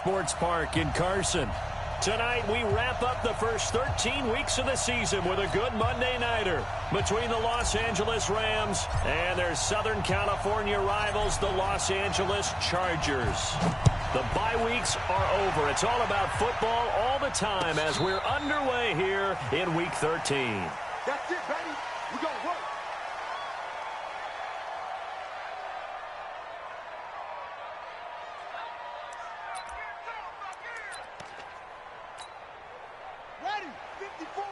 Sports Park in Carson. Tonight, we wrap up the first 13 weeks of the season with a good Monday nighter between the Los Angeles Rams and their Southern California rivals, the Los Angeles Chargers. The bye weeks are over. It's all about football all the time as we're underway here in Week 13. That's it, baby. We're going to work. Ready, 54.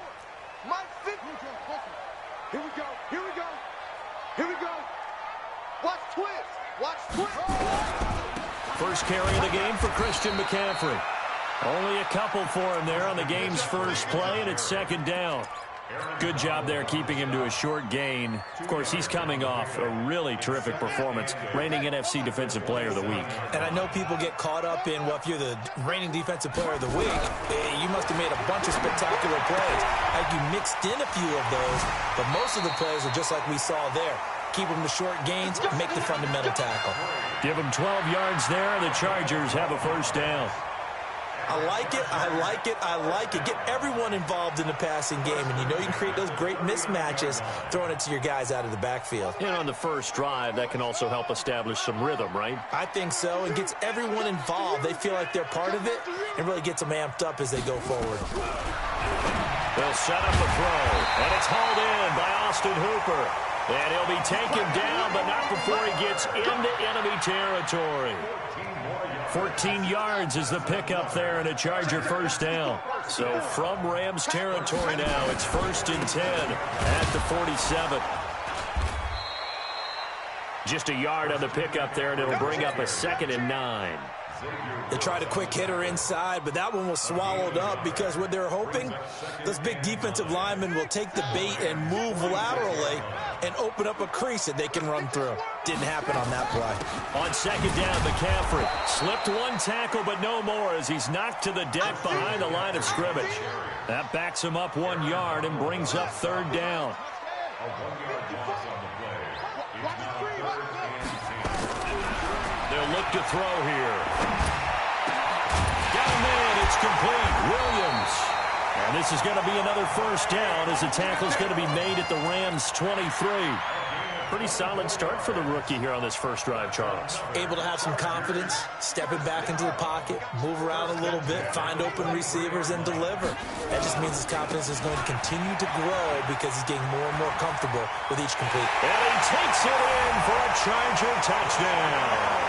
Mike 50. Here we go. Here we go. Here we go. Watch twist. Watch twist. First carry of the game for Christian McCaffrey. Only a couple for him there on the game's first play, and it's second down. Good job there keeping him to a short gain. Of course, he's coming off a really terrific performance, reigning NFC Defensive Player of the Week. And I know people get caught up in, well, if you're the reigning Defensive Player of the Week, you must have made a bunch of spectacular plays. Like you mixed in a few of those, but most of the plays are just like we saw there. Keep them to short gains, make the fundamental tackle. Give them 12 yards there, and the Chargers have a first down. I like it, I like it, I like it. Get everyone involved in the passing game, and you know you can create those great mismatches throwing it to your guys out of the backfield. And on the first drive, that can also help establish some rhythm, right? I think so, and gets everyone involved. They feel like they're part of it, and really gets them amped up as they go forward. They'll set up a throw, and it's hauled in by Austin Hooper. And he'll be taken down, but not before he gets into enemy territory. 14 yards is the pickup there, and a Charger first down. So from Rams territory now, it's 1st and 10 at the 47. Just a yard on the pickup there, and it'll bring up a 2nd and 9. They tried a quick hitter inside, but that one was swallowed up because what they're hoping, those big defensive linemen will take the bait and move laterally and open up a crease that they can run through. Didn't happen on that play. On 2nd down, McCaffrey slipped one tackle, but no more as he's knocked to the deck behind the line of scrimmage. That backs him up 1 yard and brings up 3rd down. They'll look to throw here. Got him in. It's complete. Williams. And this is going to be another first down as the tackle's going to be made at the Rams' 23. Pretty solid start for the rookie here on this first drive, Charles. Able to have some confidence, stepping back into the pocket, move around a little bit, find open receivers, and deliver. That just means his confidence is going to continue to grow because he's getting more and more comfortable with each complete. And he takes it in for a Charger touchdown.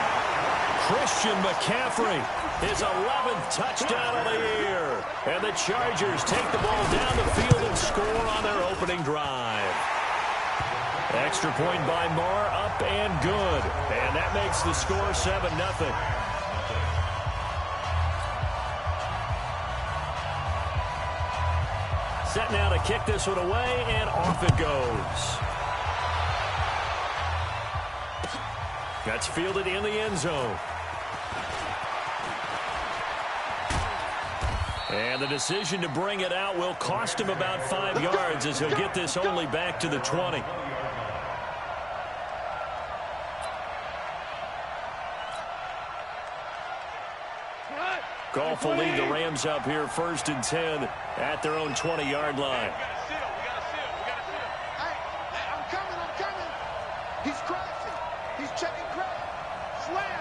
Christian McCaffrey, his 11th touchdown of the year. And the Chargers take the ball down the field and score on their opening drive. Extra point by Marr, up and good. And that makes the score 7-0. Set now to kick this one away, and off it goes. That's fielded in the end zone. And the decision to bring it out will cost him about 5 yards as he'll get this only back to the 20. Goff will lead the Rams up here 1st and 10 at their own 20-yard line. I'm coming. He's crashing. He's checking crash. Slam.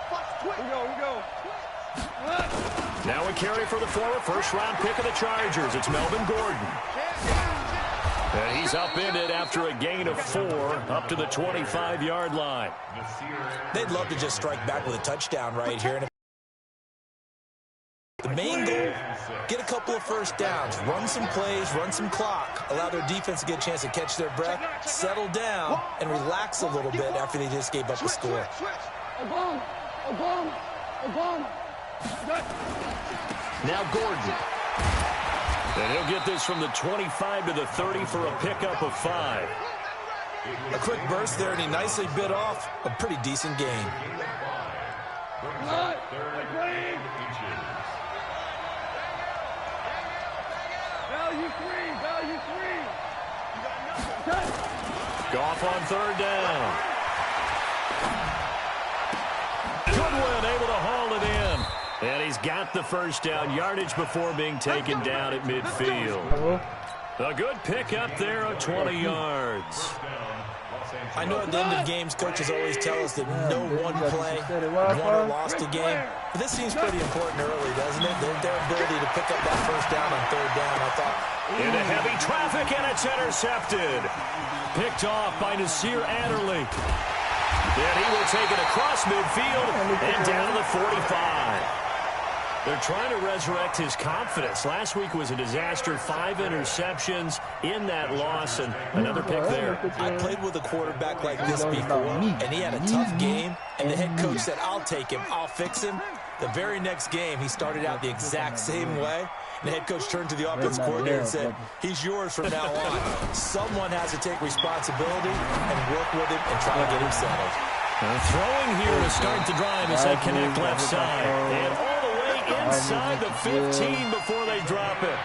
Watch twist. We go. Now a carry for the former first-round pick of the Chargers. It's Melvin Gordon. And he's upended after a gain of 4 up to the 25-yard line. They'd love to just strike back with a touchdown right here. The main goal, get a couple of first downs, run some plays, run some clock, allow their defense to get a chance to catch their breath, settle down, and relax a little bit after they just gave up a score. Now Gordon. And he'll get this from the 25 to the 30 for a pickup of 5. A quick burst there, and he nicely bit off a pretty decent gain. Goff on 3rd down. Goodwin able to haul he's got the first down, yardage before being taken down at midfield. A good pick up there of 20 yards. I know at the end of games, coaches always tell us that no one play won or lost a game. But this seems pretty important early, doesn't it? Their ability to pick up that first down on third down, I thought. Into heavy traffic, and it's intercepted. Picked off by Nasir Adderley. And he will take it across midfield and down to the 45. They're trying to resurrect his confidence. Last week was a disaster. 5 interceptions in that loss, and another pick there. I played with a quarterback like this before, and he had a tough game, and the head coach said, I'll take him, I'll fix him. The very next game, he started out the exact same way. And the head coach turned to the offensive coordinator and said, he's yours from now on. Someone has to take responsibility and work with him and try to get him settled. Throwing here to start the drive as they connect left side. And all the way inside the 15 before they drop it.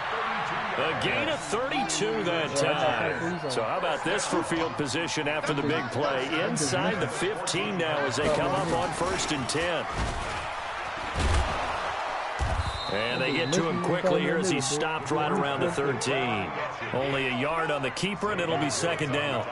A gain of 32 that time. So how about this for field position after the big play? Inside the 15 now as they come up on 1st and 10. And they get to him quickly here as he stopped right around the 13. Only a yard on the keeper, and it'll be 2nd down.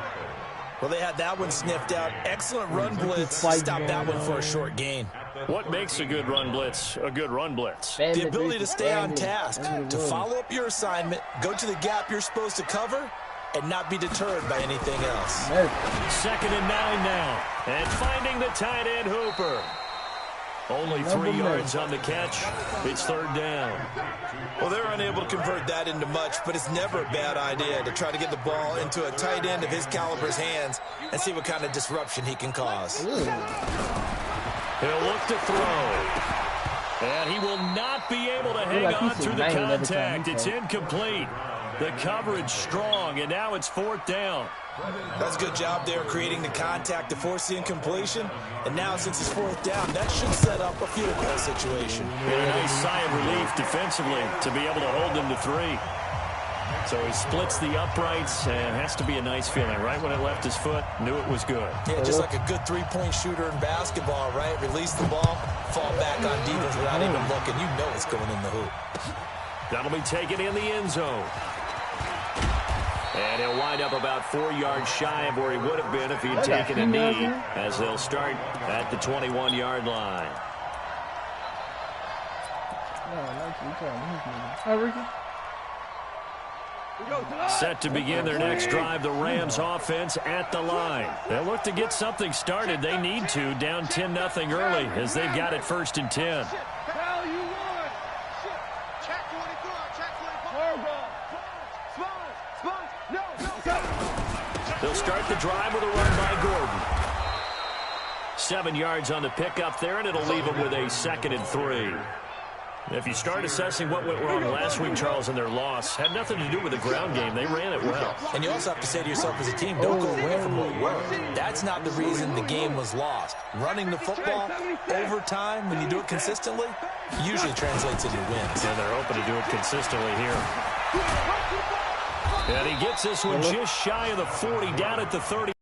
Well, they had that one sniffed out. Excellent run blitz. Stopped that one for a short gain. What makes a good run blitz a good run blitz? The ability to stay on task, to follow up your assignment, go to the gap you're supposed to cover, and not be deterred by anything else. 2nd and 9 now. And finding the tight end Hooper. Only 3 yards on the catch. It's 3rd down. Well, they're unable to convert that into much, but it's never a bad idea to try to get the ball into a tight end of his caliber's hands and see what kind of disruption he can cause. He'll look to throw. And he will not be able to hang on through the contact. It's incomplete. The coverage strong, and now it's 4th down. That's a good job there creating the contact to force the incompletion. And now since it's 4th down, that should set up a field goal situation. And a nice sigh of relief defensively to be able to hold them to 3. So he splits the uprights, and has to be a nice feeling. Right when it left his foot, knew it was good. Yeah, just like a good three-point shooter in basketball, right? Release the ball, fall back on defense without even looking. You know it's going in the hoop. That'll be taken in the end zone. And he'll wind up about 4 yards shy of where he would have been if he had taken a knee, as they'll start at the 21-yard line. Set to begin their next drive, the Rams offense at the line. They'll look to get something started. They need to, down 10-0 early, as they've got it 1st and 10. They'll start the drive with a run by Gordon. 7 yards on the pickup there, and it'll leave them with a 2nd and 3. If you start assessing what went wrong last week, Charles, in their loss, had nothing to do with the ground game. They ran it well. And you also have to say to yourself as a team, don't go away from what worked. That's not the reason the game was lost. Running the football over time, when you do it consistently, usually translates into wins. And they're hoping to do it consistently here. And he gets this one just shy of the 40, down at the 30.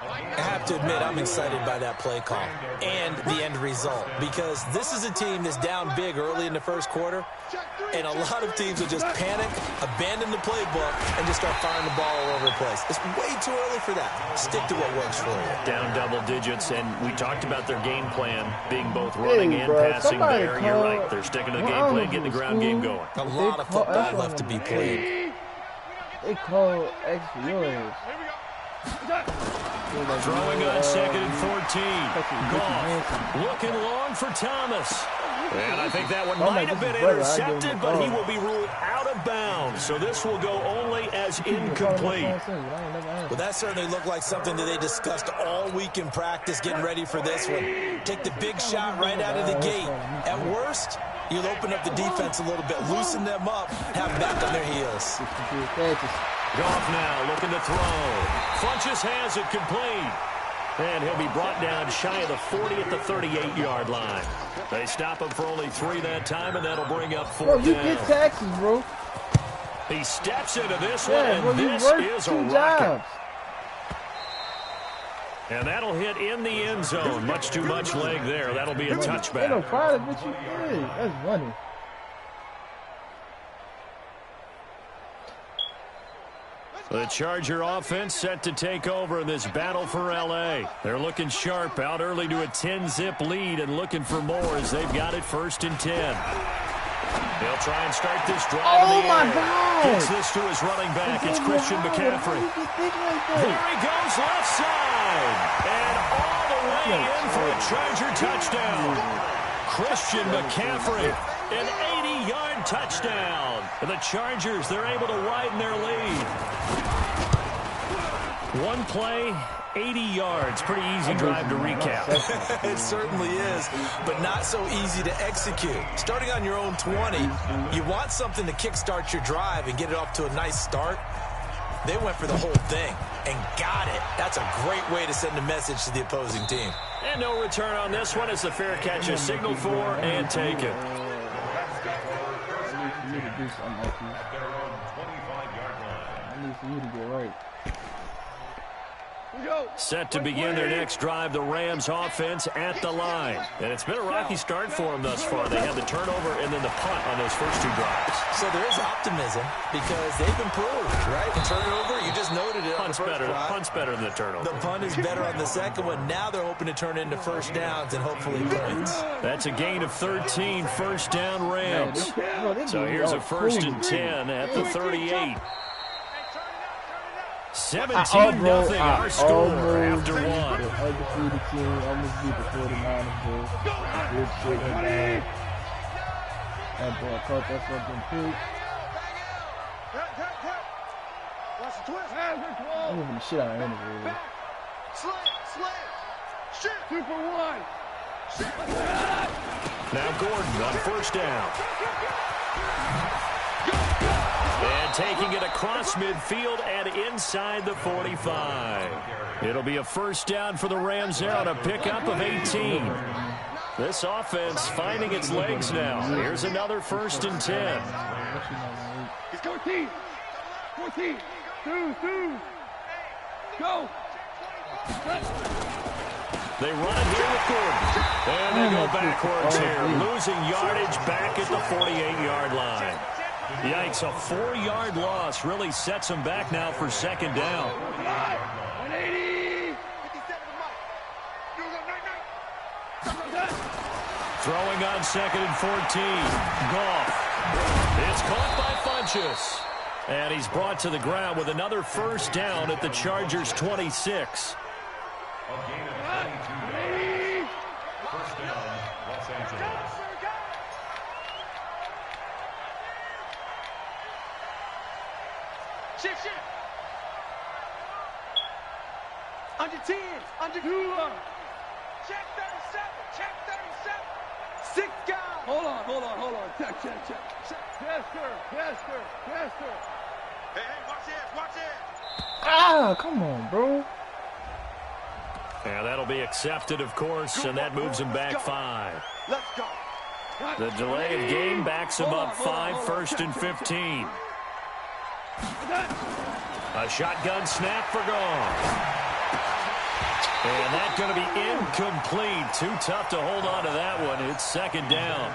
I have to admit, I'm excited by that play call and the end result, because this is a team that's down big early in the 1st quarter, and a lot of teams will just panic, abandon the playbook, and just start firing the ball all over the place. It's way too early for that. Stick to what works for you. Down double digits, and we talked about their game plan being both running and passing there. You're right. They're sticking to the game plan, getting the ground game going. A lot of football left to be played. They call extra yards. Throwing on 2nd and 14. Goff looking long for Thomas. And I think that one might have been intercepted, but he will be ruled out of bounds. So this will go only as incomplete. Well, that certainly looked like something that they discussed all week in practice, getting ready for this one. Take the big shot right out of the gate. At worst, you'll open up the defense a little bit, loosen them up, have them back on their heels. Goff now looking to throw. Funches has it complete. And he'll be brought down shy of the 40 at the 38-yard line. They stop him for only 3 that time, and that'll bring up 4th down. You get taxes, bro. He steps into this one, and this is a rocket. And that'll hit in the end zone. Much too much leg there. That'll be a touchback. No problem, but you did. That's funny. The Charger offense set to take over in this battle for L.A. They're looking sharp, out early to a 10-zip lead and looking for more as they've got it 1st and 10. They'll try and start this drive Oh, in the my air. God. Gets this to his running back. It's Christian McCaffrey. There he goes left side. And all the way in for a Charger touchdown. Christian McCaffrey, an 80-yard touchdown. And the Chargers, they're able to widen their lead. One play, 80 yards. Pretty easy drive to recap. It certainly is, but not so easy to execute. Starting on your own 20, you want something to kickstart your drive and get it off to a nice start. They went for the whole thing and got it. That's a great way to send a message to the opposing team. And no return on this one as the fair catch is signaled for and taken. I need to do something like this. I need for you to get right. Set to begin their next drive, the Rams offense at the line. And it's been a rocky start for them thus far. They had the turnover and then the punt on those first 2 drives. So there is optimism because they've improved, right? The turnover, you just noted it on the first drive. Punt's better than the turnover. The punt is better on the second one. Now they're hoping to turn into first downs and hopefully points. That's a gain of 13, first down Rams. So here's a 1st and 10 at the 38. 17-0 our score after 1. Undefeated team, almost beat the 49ers, bro. Good shit, man. That boy caught that fucking pick. I'm moving the shit out of him, bro. Shoot. 2 for 1. Now Gordon on first down. And taking it across midfield and inside the 45. It'll be a first down for the Rams there on a pickup of 18. This offense finding its legs now. Here's another 1st and 10. It's 14. 14. 2. Go. They run it here with Gordon. And they go backwards here. Losing yardage back at the 48-yard line. Yikes, a 4-yard loss really sets them back now for 2nd down. 180. Throwing on 2nd and 14. Goff. It's caught by Funchess. And he's brought to the ground with another first down at the Chargers' 26. First down, Los Angeles. Shift. Under 10. Under 2. Check 37. Check 37. 6 guys. Hold on. Check. Tester. Hey, watch this. Ah, come on, bro. And that'll be accepted, of course, and that moves him back 5. Let's go. The delay of game backs him up 5, 1st and 15. A shotgun snap for Goff. And that's going to be incomplete. Too tough to hold on to that one. It's 2nd down.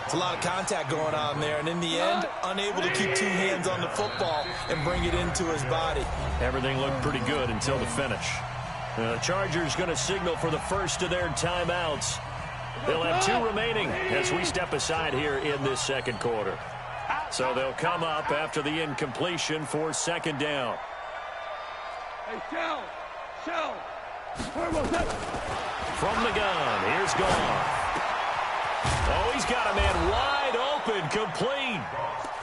It's a lot of contact going on there, and in the end, unable to keep 2 hands on the football and bring it into his body. Everything looked pretty good until the finish. The Chargers going to signal for the first of their timeouts. They'll have 2 remaining as we step aside here in this 2nd quarter. So they'll come up after the incompletion for 2nd down. Hey, Shell. From the gun, here's Goff. Oh, he's got a man wide open, complete.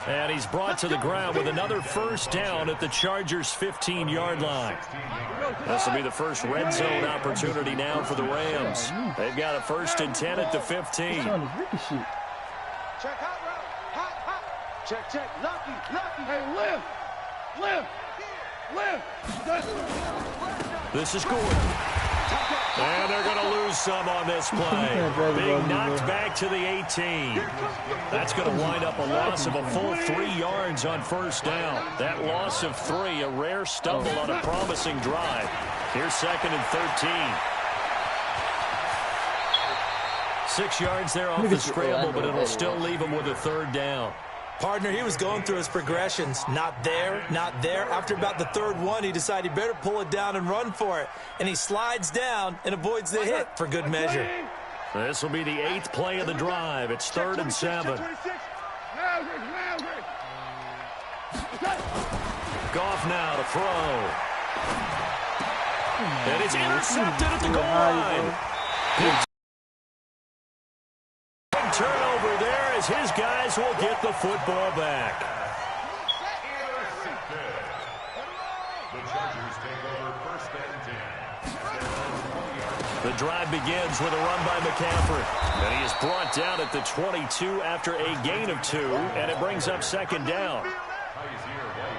And he's brought to the ground with another first down at the Chargers' 15-yard line. This will be the first red zone opportunity now for the Rams. They've got a 1st and 10 at the 15. Check hot route. Check. Lucky. Hey, lift. This is Gordon. And they're going to lose some on this play. Being knocked back to the 18. That's going to wind up a loss of a full 3 yards on first down. That loss of 3, a rare stumble on a promising drive. Here's 2nd and 13. 6 yards there off the scramble, but it'll still leave him with a 3rd down. Partner, he was going through his progressions. Not there, not there. After about the 3rd one, he decided he better pull it down and run for it. And he slides down and avoids the hit for good measure. This will be the 8th play of the drive. It's 3rd and 7. Goff now to throw. And it's intercepted at the goal line. Big turnover there as his guys will get the football back. The Chargers take over 1st and 10. The drive begins with a run by McCaffrey. And he is brought down at the 22 after a gain of 2, and it brings up 2nd down.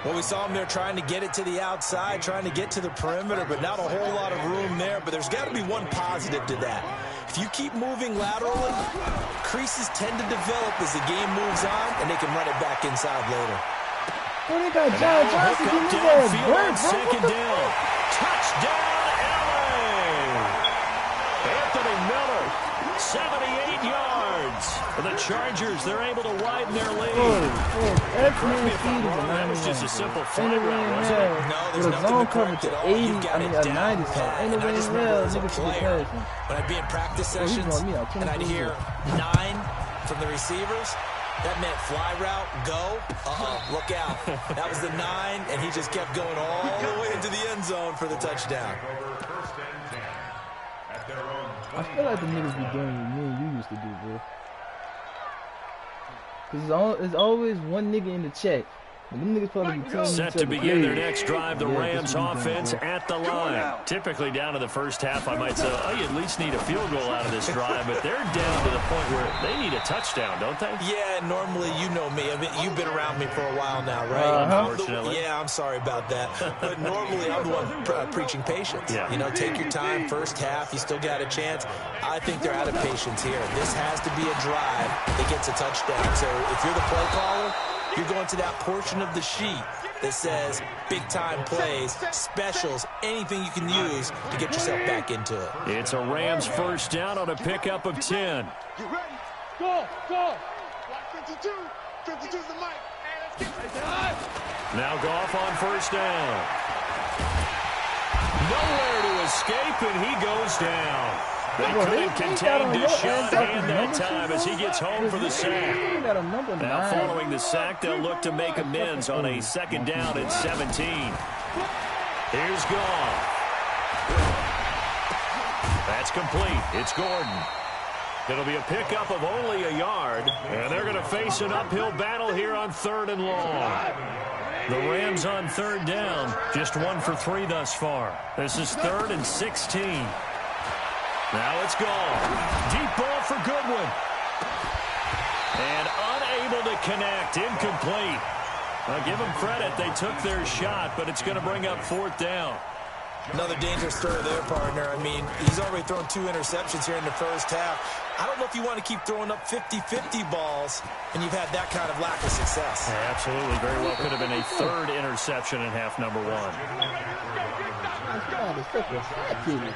Well, we saw him there trying to get it to the outside, trying to get to the perimeter, but not a whole lot of room there. But there's got to be one positive to that. If you keep moving laterally, creases tend to develop as the game moves on, and they can run it back inside later. Oh, they got John Johnson in his ass. On 2nd down. Touchdown, LA! Anthony Miller, 78 yards. For the Chargers, they're able to widen their lead. Correct me if I'm wrong, that was just a simple fly route, wasn't it? No, there's nothing zone to coverage correct to at all. 80, You got I mean, it a down 90 pat. something. Ain't no And I way just in remember hell as a niggas should player, pass him. when I'd be in practice Oh, he's sessions, going me out. and I'd hear 9 from the receivers, that meant fly route, go, look out. That was the 9, and he just kept going all the way into the end zone for the touchdown. I feel like the niggas be doing what me and you used to do, bro. Because it's always one nigga in the check. And them niggas probably be telling Set each to other begin their plays. next drive, the Yeah, Rams that's what we doing, offense bro. at the line. Typically down to the first half, I might say, oh, you at least need a field goal out of this drive, but they're down to the point where they need a touchdown, don't they? Yeah, normally, you know me. I mean, you've been around me for a while now, right? Unfortunately. Yeah, I'm sorry about that. But normally, I'm the one preaching patience. Yeah. You know, take your time. First half, you still got a chance. I think they're out of patience here. This has to be a drive that gets a touchdown. So if you're the play caller, you're going to that portion of the sheet that says big-time plays, specials, anything you can use to get yourself back into it. It's a Rams first down on a pickup of 10. You ready? Go, go. Block 52. 52's the mic. Hey, let's get Now Goff on first down. Nowhere to escape, and he goes down. They couldn't contain Deshaun Hand that time as he gets home for the sack. Now following the sack, they'll look to make amends on a 2nd down and 17. Here's Goff. That's complete. It's Gordon. It'll be a pickup of only a yard, and they're going to face an uphill battle here on 3rd and long. The Rams on 3rd down, just 1 for 3 thus far. This is 3rd and 16. Now it's gone. Deep ball for Goodwin. And unable to connect. Incomplete. I'll give them credit. They took their shot, but it's going to bring up 4th down. Another dangerous throw there, partner. I mean, he's already thrown 2 interceptions here in the first half. I don't know if you want to keep throwing up 50-50 balls, and you've had that kind of lack of success. Yeah, absolutely. Very well could have been a 3rd interception in half number 1. God, it's such a fat kid.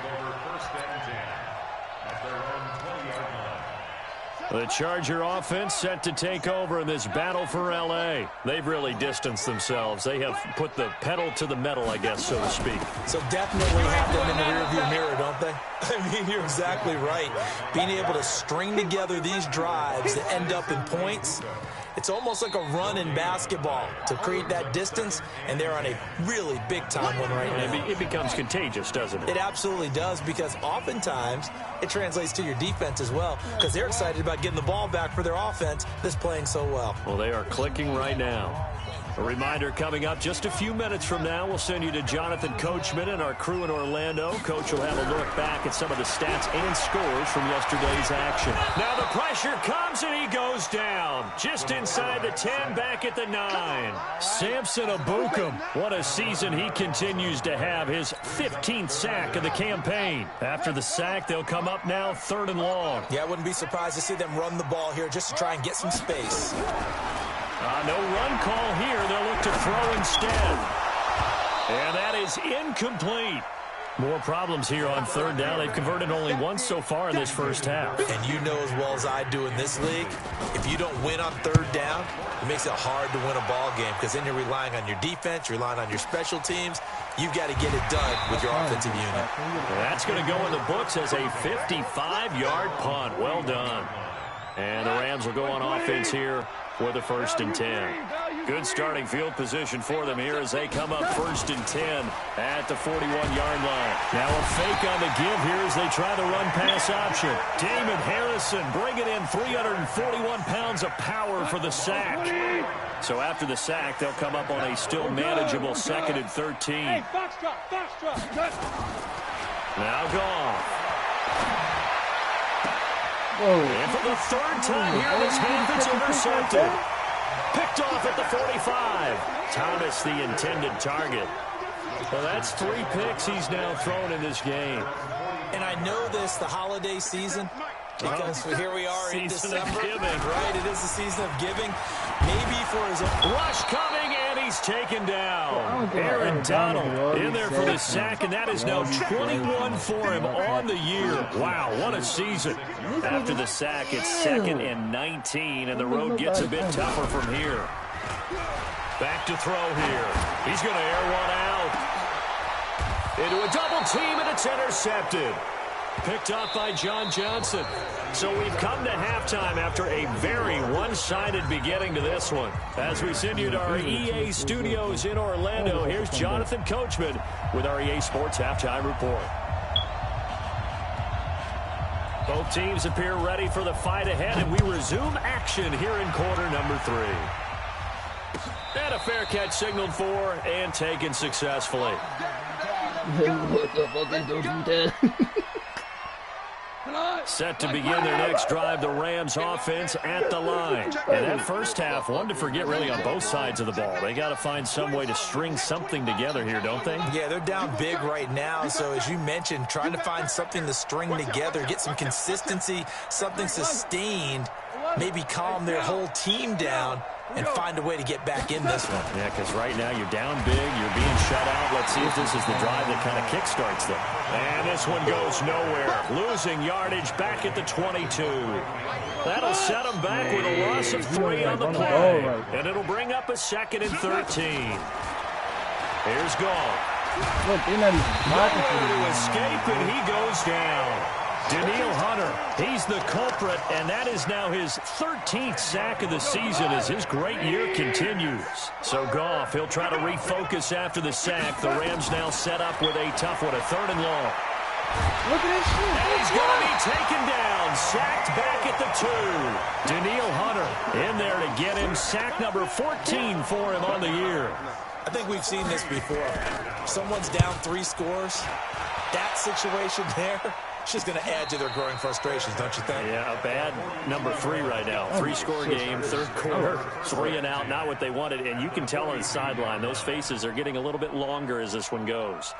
The Charger offense set to take over in this battle for L.A. They've really distanced themselves. They have put the pedal to the metal, I guess, so to speak. So definitely have them in the rearview mirror, don't they? I mean, you're exactly right. Being able to string together these drives that end up in points, it's almost like a run in basketball to create that distance, and they're on a really big-time one right now. It becomes contagious, doesn't it? It absolutely does, because oftentimes it translates to your defense as well, because they're excited about getting the ball back for their offense that's playing so well. Well, they are clicking right now. A reminder coming up just a few minutes from now, we'll send you to Jonathan Coachman and our crew in Orlando. Coach will have a look back at some of the stats and scores from yesterday's action. Now the pressure comes and he goes down. Just inside the 10, back at the 9. Samson Abukum, what a season he continues to have. His 15th sack of the campaign. After the sack, they'll come up now 3rd and long. Yeah, I wouldn't be surprised to see them run the ball here just to try and get some space. No run call here. They'll look to throw instead. And that is incomplete. More problems here on third down. They've converted only once so far in this first half. And you know as well as I do in this league, if you don't win on third down, it makes it hard to win a ball game because then you're relying on your defense, you're relying on your special teams. You've got to get it done with your offensive unit. That's going to go in the books as a 55-yard punt. Well done. And the Rams will go on offense here with a 1st and 10. Good starting field position for them here as they come up 1st and 10 at the 41-yard line. Now a fake on the give here as they try the run-pass option. Damon Harrison bringing in 341 pounds of power for the sack. So after the sack, they'll come up on a still manageable 2nd and 13. Now Goff. And for the 3rd time here in this half, it's intercepted. Picked off at the 45. Thomas, the intended target. Well, that's 3 picks he's now thrown in this game. And I know this, the holiday season, because here we are in December. Right, it is the season of giving. Maybe for his own. Rush coming, and he's taken down. Aaron Donald in there for the sack, and that is now 21 for him on the year. Wow, what a season. After the sack, it's 2nd and 19, and the road gets a bit tougher from here. Back to throw here. He's going to air one out. Into a double team, and it's intercepted. Picked up by John Johnson. So we've come to halftime after a very one-sided beginning to this one. As we send you to our EA studios in Orlando, here's Jonathan Coachman with our EA Sports Halftime Report. Both teams appear ready for the fight ahead, and we resume action here in quarter number 3. And a fair catch signaled for and taken successfully. Set to begin their next drive, the Rams offense at the line. And that first half, one to forget really on both sides of the ball. They got to find some way to string something together here, don't they? Yeah, they're down big right now. So as you mentioned, trying to find something to string together, get some consistency, something sustained, maybe calm their whole team down and find a way to get back in this one. Yeah, because right now you're down big, you're being shut out. Let's see if this is the drive that kind of kickstarts them. And this one goes nowhere. Losing yardage back at the 22. That'll set them back with a loss of 3 on the play. And it'll bring up a 2nd and 13. Here's Goff. Look, they're not even blocking for to escape, and he goes down. Daniil Hunter, he's the culprit, and that is now his 13th sack of the season as his great year continues. So Goff, he'll try to refocus after the sack. The Rams now set up with a tough one, a 3rd and long. Look at this shit. And he's going to be taken down, sacked back at the 2. Daniil Hunter in there to get him sack number 14 for him on the year. I think we've seen this before. Someone's down 3 scores. That situation there, it's just going to add to their growing frustrations, don't you think? Yeah, a bad number 3 right now. 3-score game, 3rd quarter, 3 and out, not what they wanted. And you can tell on the sideline, those faces are getting a little bit longer as this one goes.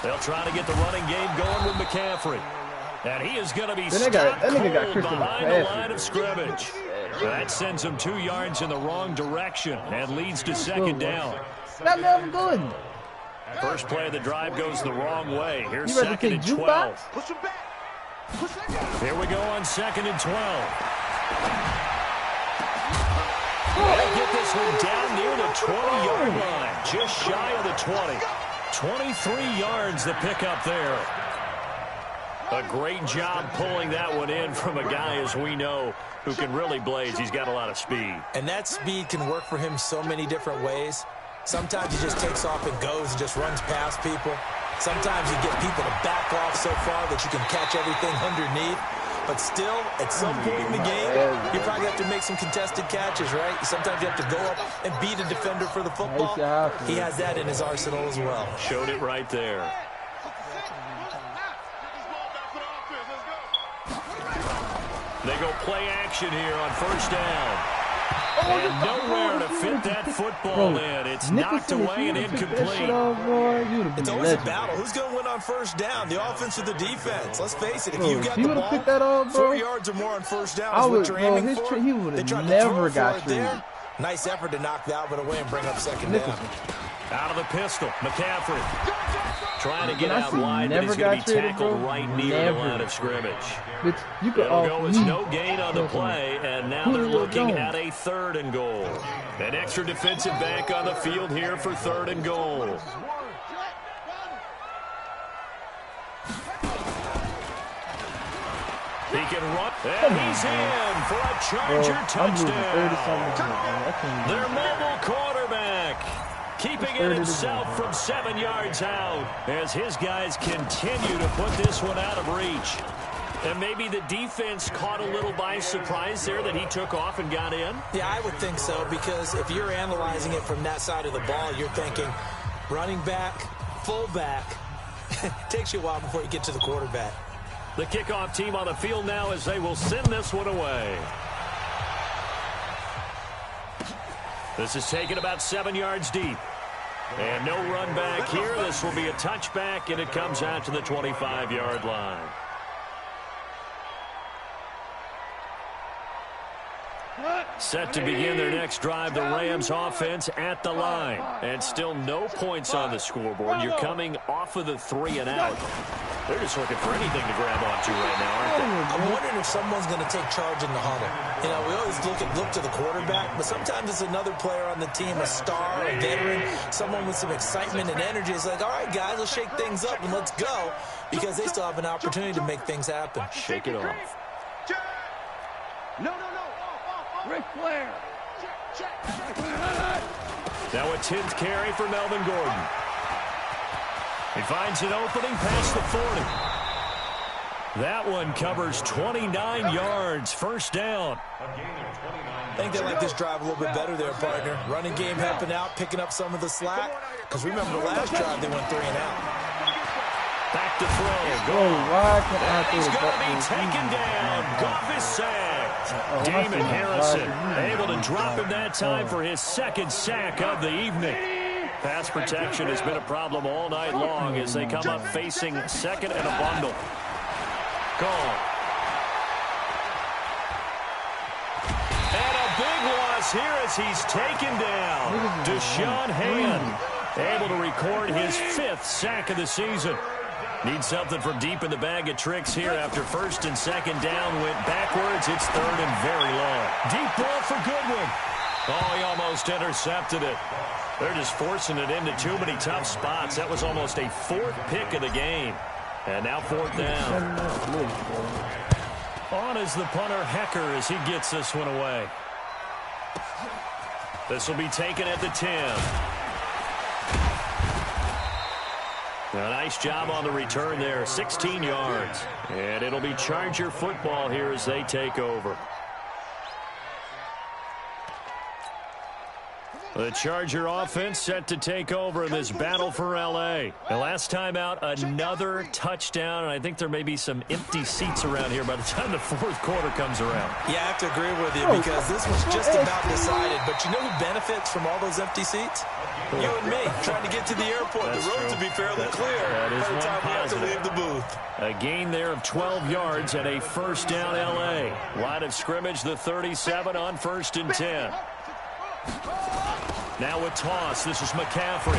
They'll try to get the running game going with McCaffrey. And he is going to be stopped cold behind the line of scrimmage. That sends him 2 yards in the wrong direction and leads to 2nd down. First play of the drive goes the wrong way. Here's 2nd and 12. Here we go on 2nd and 12. They'll get this one down near the 20-yard line, just shy of the 20. 23 yards the pickup there. A great job pulling that one in from a guy, as we know, who can really blaze. He's got a lot of speed. And that speed can work for him so many different ways. Sometimes he just takes off and goes and just runs past people. Sometimes you get people to back off so far that you can catch everything underneath. But still, at some point in the game, you probably have to make some contested catches, right? Sometimes you have to go up and beat a defender for the football. He has that in his arsenal as well. Showed it right there. They go play action here on 1st down. And nowhere to fit that football in. It's knocked away and incomplete. It's always a battle. Who's going to win on first down, the offense or the defense? Let's face it, if you got the ball, 4 yards or more on first down is what you're aiming for. He would They tried have to never throw got for it there. Nice effort to knock that one away and bring up second down. Out of the pistol, McCaffrey trying to get out wide, but he's going to be tackled right near the line of scrimmage. You could It'll go as no gain on the play, and now they're looking at a 3rd and goal. An extra defensive back on the field here for 3rd and goal. He can run, and he's in for a Charger touchdown. Their mobile quarterback keeping it himself from 7 yards out as his guys continue to put this one out of reach. And maybe the defense caught a little by surprise there that he took off and got in? Yeah, I would think so, because if you're analyzing it from that side of the ball, you're thinking running back, fullback. It takes you a while before you get to the quarterback. The kickoff team on the field now as they will send this one away. This is taken about 7 yards deep. And no run back here. This will be a touchback, and it comes out to the 25-yard line. Set to begin their next drive, the Rams offense at the line. And still no points on the scoreboard. You're coming off of the 3 and out. They're just looking for anything to grab onto right now, aren't they? I'm wondering if someone's going to take charge in the huddle. You know, we always look to the quarterback, but sometimes it's another player on the team, a star, a veteran, someone with some excitement and energy. It's like, all right, guys, let's shake things up and let's go, because they still have an opportunity to make things happen. Shake it off. No. Ric Flair. Now a 10th carry for Melvin Gordon. He finds an opening past the 40. That one covers 29 yards. First down. I think they like this drive a little bit better there, partner. Running game helping out, picking up some of the slack. Because remember the last drive, they went 3 and out. Back to throw. He's going to be taken down. Goff is sacked. Damon Harrison able to drop him that time for his 2nd sack of the evening. Pass protection has been a problem all night long as they come up facing 2nd and a bundle. Gone. And a big loss here as he's taken down. Deshaun Hand able to record his 5th sack of the season. Needs something from deep in the bag of tricks here after 1st and 2nd down went backwards. It's 3rd and very long. Deep ball for Goodwin. Oh, he almost intercepted it. They're just forcing it into too many tough spots. That was almost a 4th pick of the game. And now 4th down. On is the punter Hecker as he gets this one away. This will be taken at the 10. A nice job on the return there, 16 yards. And it'll be Charger football here as they take over. The Charger offense set to take over in this battle for L.A. The last time out, another touchdown, and I think there may be some empty seats around here by the time the 4th quarter comes around. Yeah, I have to agree with you because this was just about decided. But you know who benefits from all those empty seats? You and me, trying to get to the airport. That's the road true. to be fairly clear that is by the one time we have to positive. leave the booth. A gain there of 12 yards and a 1st down L.A. Line of scrimmage, the 37 on 1st and 10. Now a toss. This is McCaffrey.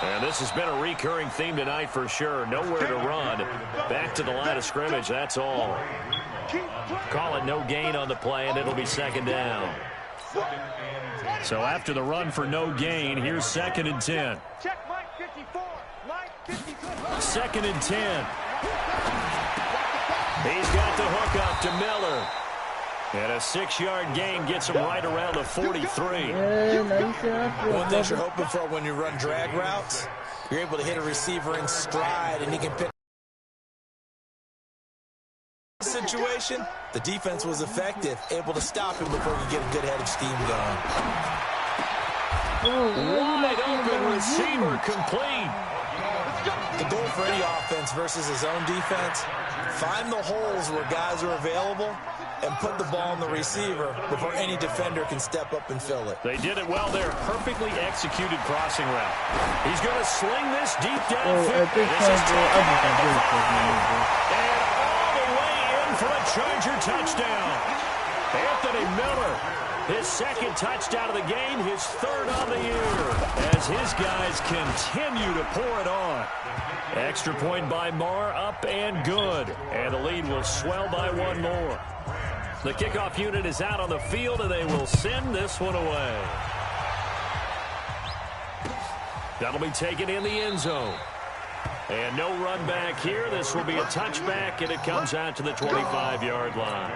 And this has been a recurring theme tonight for sure. Nowhere to run. Back to the line of scrimmage, that's all. Call it no gain on the play, and it'll be 2nd down. So after the run for no gain, here's 2nd and 10. Check Mike 54. Mike 54. 2nd and 10. He's got the hook up to Miller. And a 6-yard gain gets him right around the 43. One thing you're hoping for when you run drag routes, you're able to hit a receiver in stride, and he can pick situation. The defense was effective, able to stop him before he get a good head of steam going. Wide open receiver complete. The goal for any offense versus his own defense, find the holes where guys are available and put the ball on the receiver before any defender can step up and fill it. They did it well there. Perfectly executed crossing route. He's going to sling this deep down. At this point, bro, I just don't give a fuck anymore, bro. And all the way in for a Charger touchdown. Anthony Miller, his second touchdown of the game, his third on the year, as his guys continue to pour it on. Extra point by Marr, up and good. And the lead will swell by one more. The kickoff unit is out on the field, and they will send this one away. That'll be taken in the end zone. And no run back here. This will be a touchback, and it comes out to the 25-yard line.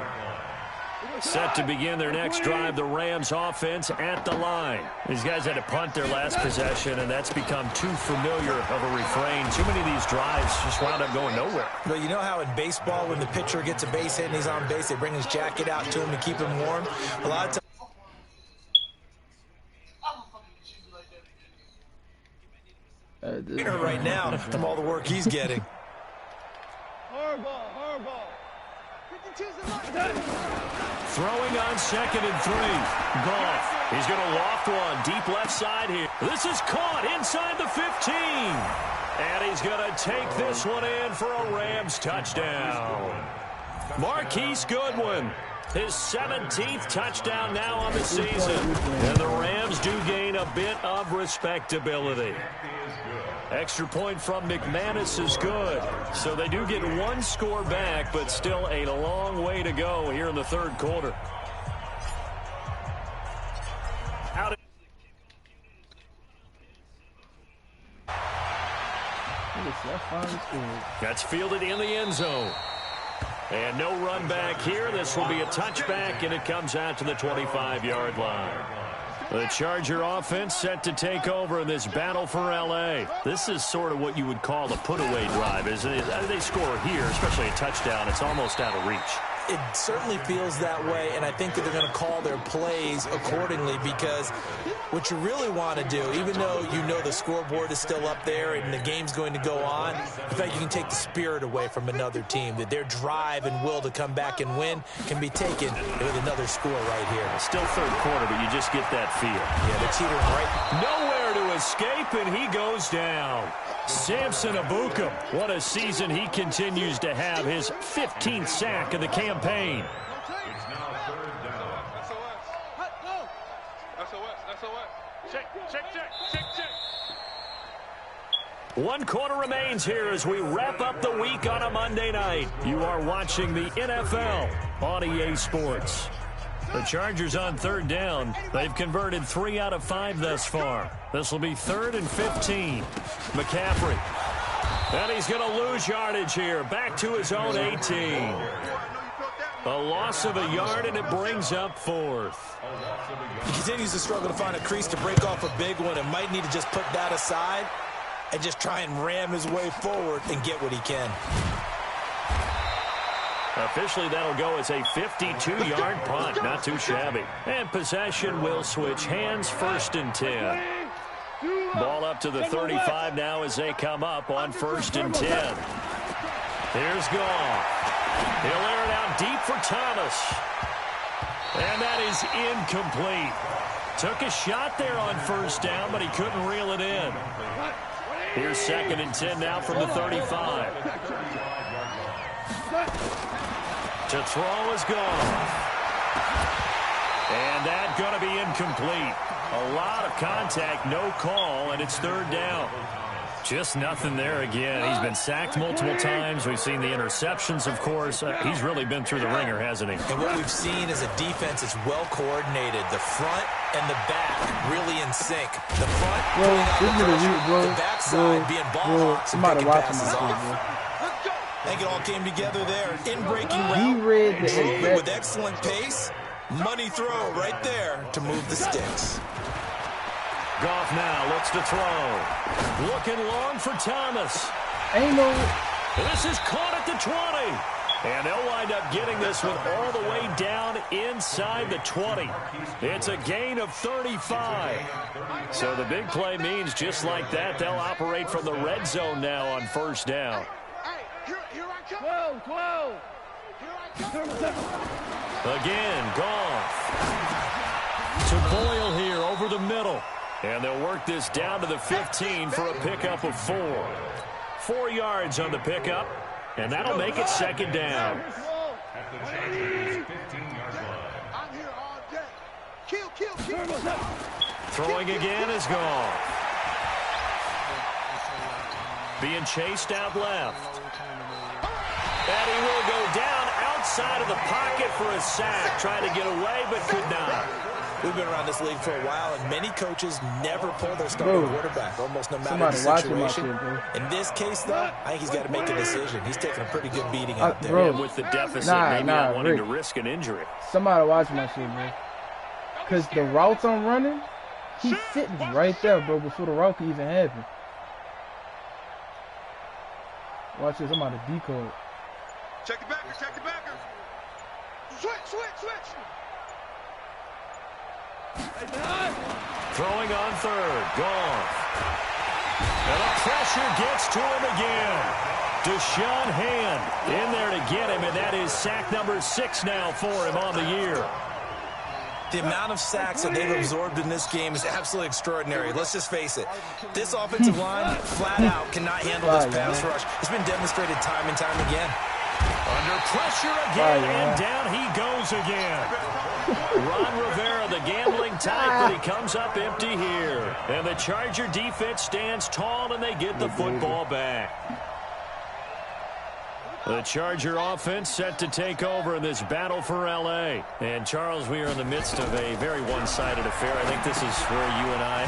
Set to begin their next drive, the Rams offense at the line. These guys had to punt their last possession, and that's become too familiar of a refrain. Too many of these drives just wound up going nowhere. Well, you know how in baseball, when the pitcher gets a base hit and he's on base, they bring his jacket out to him to keep him warm? A lot of times. Right now from all the work he's getting. Hardball. Throwing on 2nd and 3. Goff. He's going to loft one deep left side here. This is caught inside the 15. And he's going to take this one in for a Rams touchdown. Marquise Goodwin, his 17th touchdown now on the season. And the Rams do gain a bit of respectability. Extra point from McManus is good. So they do get one score back, but still a long way to go here in the third quarter. That's fielded in the end zone. And no run back here. This will be a touchback, and it comes out to the 25-yard line. The Charger offense set to take over in this battle for L.A. This is sort of what you would call a put-away drive, isn't it? They score here, especially a touchdown. It's almost out of reach. It certainly feels that way, and I think that they're going to call their plays accordingly, because what you really want to do, even though you know the scoreboard is still up there and the game's going to go on, in fact, you can take the spirit away from another team, that their drive and will to come back and win can be taken with another score right here. Still third quarter, but you just get that feel. Yeah, they're teetering right. Nowhere to escape, and he goes down. Samson Abukum, what a season he continues to have, his 15th sack of the campaign. It's now third down. Check. 1 quarter remains here as we wrap up the week on a Monday night. You are watching the NFL on EA Sports. The Chargers on third down. They've converted 3 out of 5 thus far. This will be 3rd and 15. McCaffrey. And he's going to lose yardage here. Back to his own 18. A loss of a yard, and it brings up 4th. He continues to struggle to find a crease to break off a big one, and might need to just put that aside and just try and ram his way forward and get what he can. Officially, that'll go as a 52-yard punt. Not too shabby. And possession will switch hands, 1st and 10. Ball up to the 35 now as they come up on 1st and 10. Here's Goff. He'll air it out deep for Thomas. And that is incomplete. Took a shot there on 1st down, but he couldn't reel it in. Here's 2nd and 10 now from the 35. To throw is Goff. And that's going to be incomplete. A lot of contact, no call, and it's 3rd down. Just nothing there again. He's been sacked multiple times. We've seen the interceptions, of course. He's really been through the ringer, hasn't he? And what we've seen is a defense that's well coordinated. The front and the back really in sync. The front pulling out the pressure, the backside being ball hawks and picking passes off. I think it all came together there. In-breaking route, drove with excellent pace. Money throw right there to move the sticks. Goff now looks to throw. Looking long for Thomas. This is caught at the 20. And they'll wind up getting this one all the way down inside the 20. It's a gain of 35. So the big play means just like that, they'll operate from the red zone now on 1st down. Here I come. Whoa. Again, Goff. To Boyle here over the middle. And they'll work this down to the 15 for a pickup of 4. 4 yards on the pickup, and that'll make it second down. At the Chargers' 15-yard line. I'm here all day. Kill. Throwing again is Goff. Being chased out left. And he will go down outside of the pocket for a sack. Trying to get away, but could not. We've been around this league for a while, and many coaches never pull their starting quarterback, almost no matter the situation. In this case, though, I think he's got to make a decision. He's taking a pretty good beating out there. And with the deficit, maybe not wanting to risk an injury. Somebody watch my shit, bro. Because the routes I'm running, he's sitting right there, bro, before the route can even happen. Watch this, I'm out of decoy. Check the backer. Switch. Throwing on third. Goff. And the pressure gets to him again. Deshaun Hand in there to get him, and that is sack number 6 now for him on the year. The amount of sacks that they've absorbed in this game is absolutely extraordinary. Let's just face it. This offensive line, flat out, cannot handle this pass rush. It's been demonstrated time and time again. Under pressure again, and down he goes again. Ron Rivera, the gambling type, but he comes up empty here. And the Charger defense stands tall, and they get the football back. The Charger offense set to take over in this battle for L.A. And, Charles, we are in the midst of a very one-sided affair. I think this is where you and I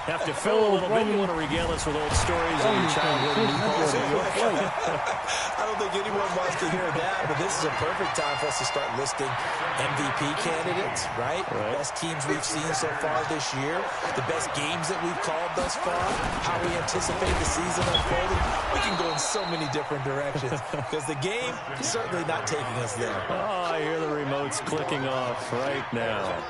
have to fill a little bit. You want to regale us with old stories of your childhood. I don't think anyone wants to hear that, but this is a perfect time for us to start listing MVP candidates, right? The best teams we've seen so far this year, the best games that we've called thus far, how we anticipate the season unfolding. We can go in so many different directions. Because the game is certainly not taking us there. Oh, I hear the remotes clicking off right now.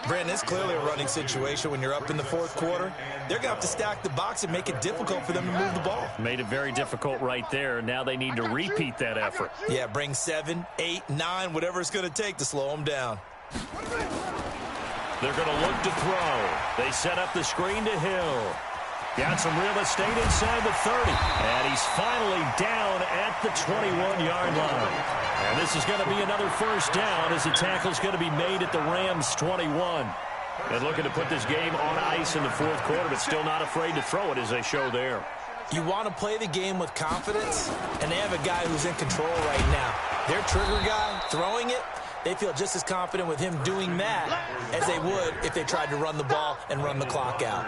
Brandon, it's clearly a running situation when you're up in the fourth quarter. They're going to have to stack the box and make it difficult for them to move the ball. Made it very difficult right there. Now they need to repeat that effort. Yeah, bring 7, 8, 9, whatever it's going to take to slow them down. They're going to look to throw. They set up the screen to Hill. Got some real estate inside the 30. And he's finally down at the 21-yard line. And this is going to be another first down as the tackle's going to be made at the Rams' 21. And looking to put this game on ice in the fourth quarter, but still not afraid to throw it as they show there. You want to play the game with confidence, and they have a guy who's in control right now. Their trigger guy throwing it, they feel just as confident with him doing that as they would if they tried to run the ball and run the clock out.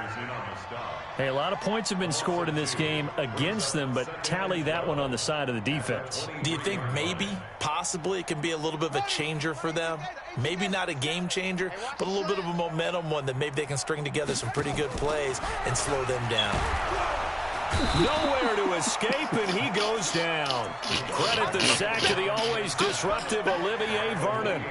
Hey, a lot of points have been scored in this game against them, but tally that one on the side of the defense. Do you think maybe, possibly, it can be a little bit of a changer for them? Maybe not a game changer, but a little bit of a momentum one that maybe they can string together some pretty good plays and slow them down. Nowhere to escape, and he goes down. Credit the sack to the always disruptive Olivier Vernon.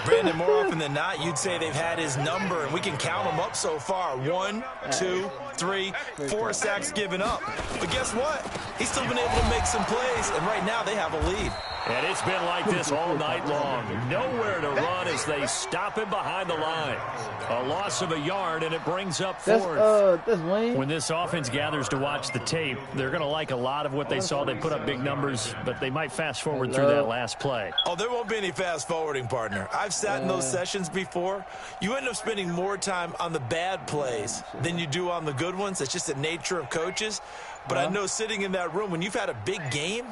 Brandon, more often than not, you'd say they've had his number, and we can count them up so far. 1, 2, 3, 4 sacks given up. But guess what? He's still been able to make some plays, and right now they have a lead. And it's been like this all night long. Nowhere to run as they stop him behind the line. A loss of a yard, and it brings up fourth. That's Wayne. When this offense gathers to watch the tape, they're going to like a lot of what they saw. They put up big numbers, but they might fast forward through that last play. Oh, there won't be any fast forwarding, partner. I've sat in those sessions before. You end up spending more time on the bad plays than you do on the good ones. It's just the nature of coaches. But I know sitting in that room, when you've had a big game,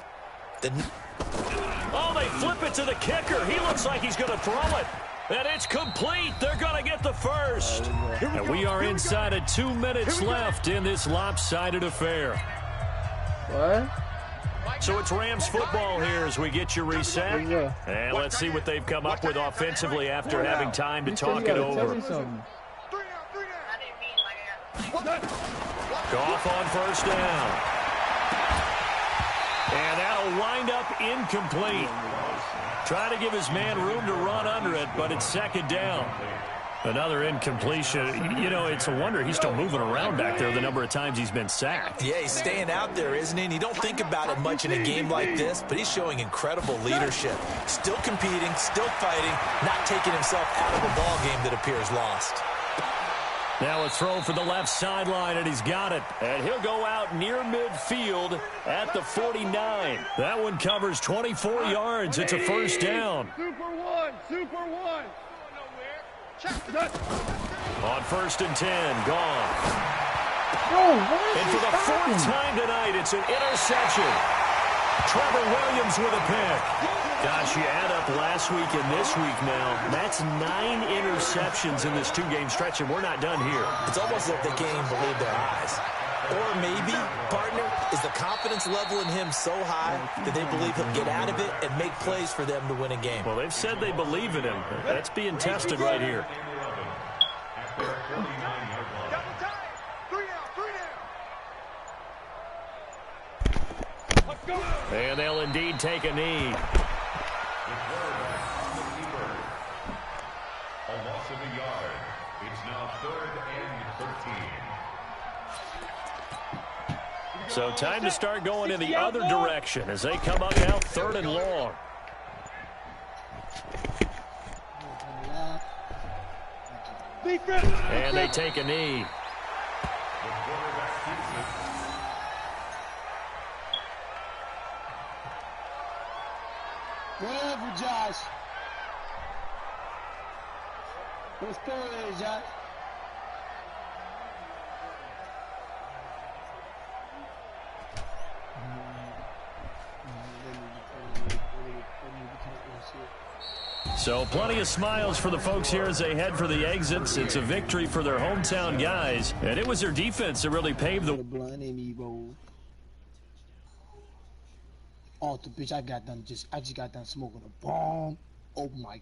oh, they flip it to the kicker. He looks like he's going to throw it. And it's complete. They're going to get the first. And we are inside of 2 minutes left in this lopsided affair. What? So it's Rams football here as we get you reset. And let's see what they've come up with offensively after having time to talk it over. Goff on first down. And that'll wind up incomplete. Trying to give his man room to run under it, but it's second down. Another incompletion. You know, it's a wonder he's still moving around back there the number of times he's been sacked. Yeah, he's staying out there, isn't he? And you don't think about it much in a game like this, but he's showing incredible leadership. Still competing, still fighting, not taking himself out of a ball game that appears lost. Now a throw for the left sideline, and he's got it. And he'll go out near midfield at the 49. That one covers 24 yards. It's a first down. Super one, super one. On 1st and 10, gone. Bro, what And is for the happening? 4th time tonight, it's an interception. Trevor Williams with a pick. Gosh, you add up last week and this week now. That's 9 interceptions in this 2-game stretch, and we're not done here. It's almost like they can't even believe their eyes. Or maybe, partner, is the confidence level in him so high that they believe he'll get out of it and make plays for them to win a game. Well, they've said they believe in him. That's being tested right here. Double time. 3 down. Let's go. And they'll indeed take a knee. A loss of a yard. It's now 3rd and 13. So time to start going in the other direction as they come up now 3rd and long. And they take a knee. Whatever, Josh. What's going on, Josh? So plenty of smiles for the folks here as they head for the exits. It's a victory for their hometown guys, and it was their defense that really paved the... Blunt in me, bro. Oh, the bitch, I just got done smoking a bomb. Oh my